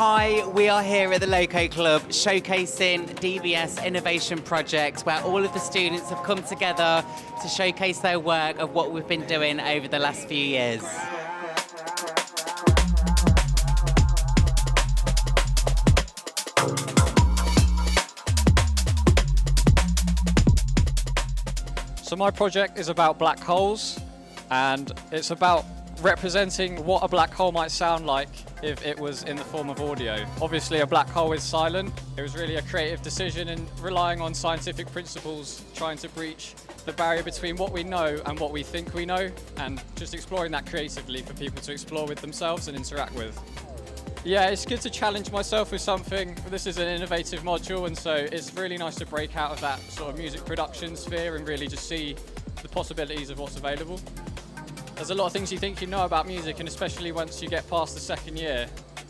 Hi, we are here at the Loco Klub showcasing DBS Innovation Project, where all of the students have come together to showcase their work of what we've been doing over the last few years. So my project is about black holes, and it's about representing what a black hole might sound like if it was in the form of audio. Obviously a black hole is silent. It was really a creative decision and relying on scientific principles, trying to breach the barrier between what we know and what we think we know, and just exploring that creatively for people to explore with themselves and interact with. Yeah, it's good to challenge myself with something. This is an innovative module, and so it's really nice to break out of that sort of music production sphere and really just see the possibilities of what's available. There's a lot of things you think you know about music, and especially once you get past the second year,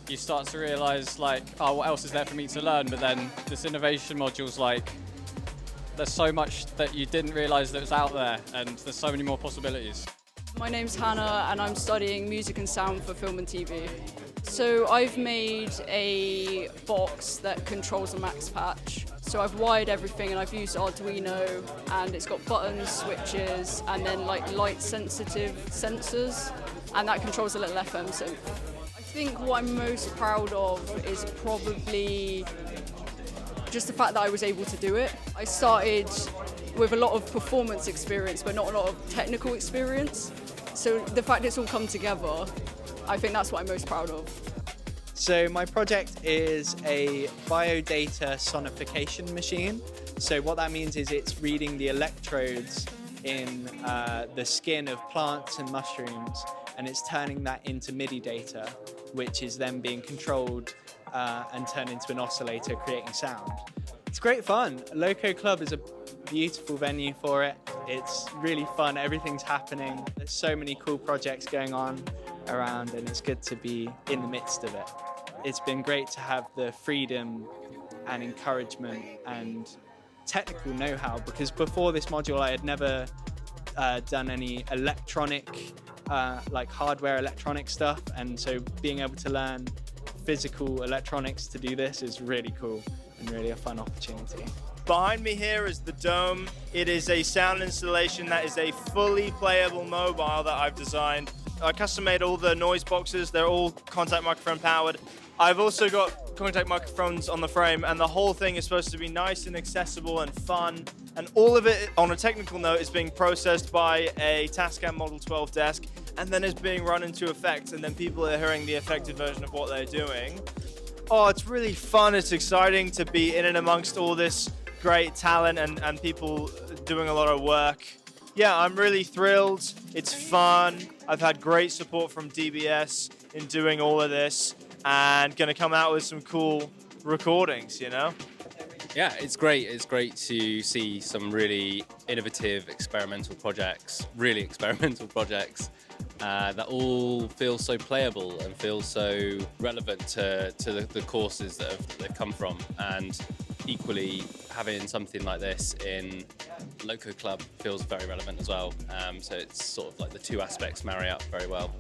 you start to realise, like, oh, what else is there for me to learn? But then this innovation module's like, there's so much that you didn't realise that was out there, and there's so many more possibilities. My name's Hannah, and I'm studying music and sound for film and TV. So I've made a box that controls a max patch. So I've wired everything, and I've used Arduino, and it's got buttons, switches, and then like light sensitive sensors, and that controls a little FM synth. I think what I'm most proud of is probably just the fact that I was able to do it. I started with a lot of performance experience, but not a lot of technical experience. So the fact it's all come together, I think that's what I'm most proud of. So my project is a biodata sonification machine. So what that means is it's reading the electrodes in the skin of plants and mushrooms, and it's turning that into MIDI data, which is then being controlled and turned into an oscillator, creating sound. It's great fun. Loco Klub is a beautiful venue for it. It's really fun, everything's happening. There's so many cool projects going on around, and it's good to be in the midst of it. It's been great to have the freedom and encouragement and technical know-how, because before this module I had never done any electronic, like hardware electronic stuff, and so being able to learn physical electronics to do this is really cool and really a fun opportunity. Behind me here is the Dome. It is a sound installation that is a fully playable mobile that I've designed. I custom made all the noise boxes. They're all contact microphone powered. I've also got contact microphones on the frame, and the whole thing is supposed to be nice and accessible and fun. And all of it, on a technical note, is being processed by a Tascam Model 12 desk, and then is being run into effects, and then people are hearing the affected version of what they're doing. Oh, it's really fun. It's exciting to be in and amongst all this great talent and people doing a lot of work. Yeah, I'm really thrilled. It's fun. I've had great support from DBS in doing all of this, and gonna come out with some cool recordings, you know? Yeah, it's great. It's great to see some really innovative experimental projects, that all feel so playable and feel so relevant to the courses that they've come from. And equally, having something like this in Loco Klub feels very relevant as well. So it's sort of like the two aspects marry up very well.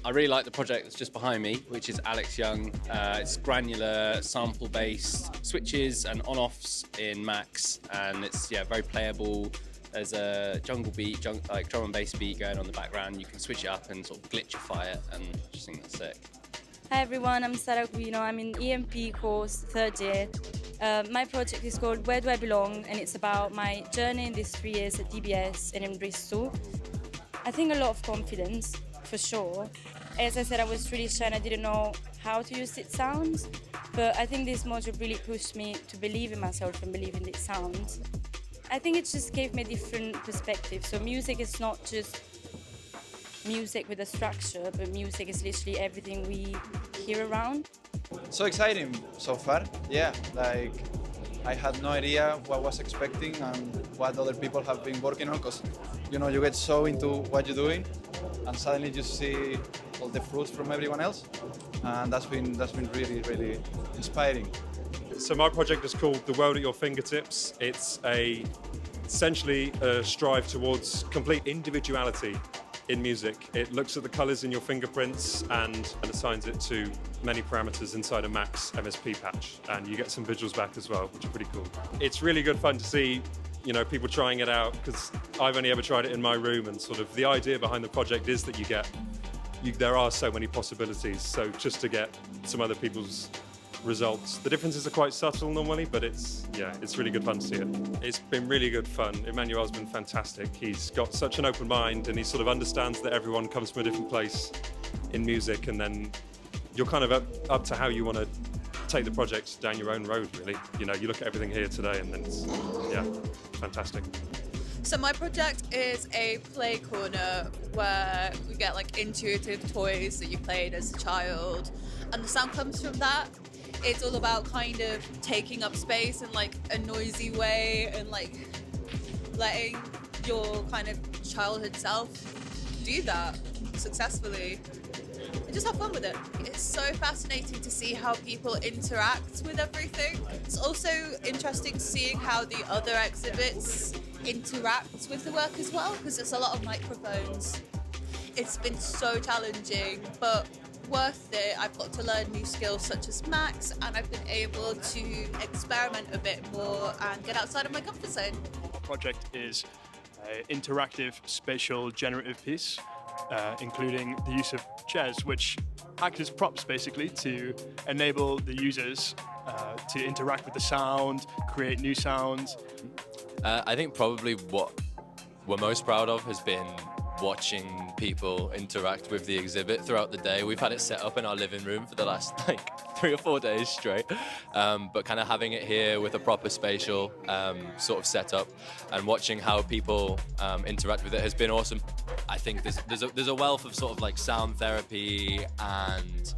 I really like the project that's just behind me, which is Alex Young. It's granular, sample-based switches and on-offs in Max, and it's very playable. There's a jungle beat, like drum and bass beat going on in the background. You can switch it up and sort of glitchify it, and I just think that's sick. Hi everyone, I'm Sarah Guino. I'm in EMP course, third year. My project is called Where Do I Belong? And it's about my journey in these 3 years at DBS and in Bristol. I think a lot of confidence, for sure. As I said, I was really shy and I didn't know how to use its sounds, but I think this module really pushed me to believe in myself and believe in its sounds. I think it just gave me a different perspective. So music is not just music with a structure, but music is literally everything we hear around. So exciting so far, yeah, like I had no idea what I was expecting and what other people have been working on, because you know, you get so into what you're doing and suddenly you see all the fruits from everyone else, and that's been really inspiring. So my project is called The World at Your Fingertips. It's essentially a strive towards complete individuality in music. It looks at the colors in your fingerprints and assigns it to many parameters inside a Max MSP patch. And you get some visuals back as well, which are pretty cool. It's really good fun to see, you know, people trying it out, because I've only ever tried it in my room, and sort of the idea behind the project is that there are so many possibilities. So just to get some other people's results. The differences are quite subtle normally, but it's really good fun to see it. It's been really good fun. Emmanuel's been fantastic. He's got such an open mind, and he sort of understands that everyone comes from a different place in music, and then you're kind of up to how you want to take the project down your own road, really. You know, you look at everything here today, and then it's, fantastic. So my project is a play corner where we get like intuitive toys that you played as a child, and the sound comes from that. It's all about kind of taking up space in like a noisy way and like letting your kind of childhood self do that successfully and just have fun with it. It's so fascinating to see how people interact with everything. It's also interesting seeing how the other exhibits interact with the work as well, because there's a lot of microphones. It's been so challenging, but worth it. I've got to learn new skills such as Max, and I've been able to experiment a bit more and get outside of my comfort zone. Our project is an interactive spatial generative piece, including the use of chairs, which act as props basically to enable the users to interact with the sound, create new sounds. I think probably what we're most proud of has been watching people interact with the exhibit throughout the day. We've had it set up in our living room for the last 3 or 4 days straight, but kind of having it here with a proper spatial sort of setup and watching how people interact with it has been awesome. I think there's a wealth of sort of like sound therapy and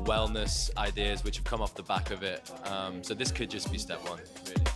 wellness ideas which have come off the back of it. So this could just be step one, really.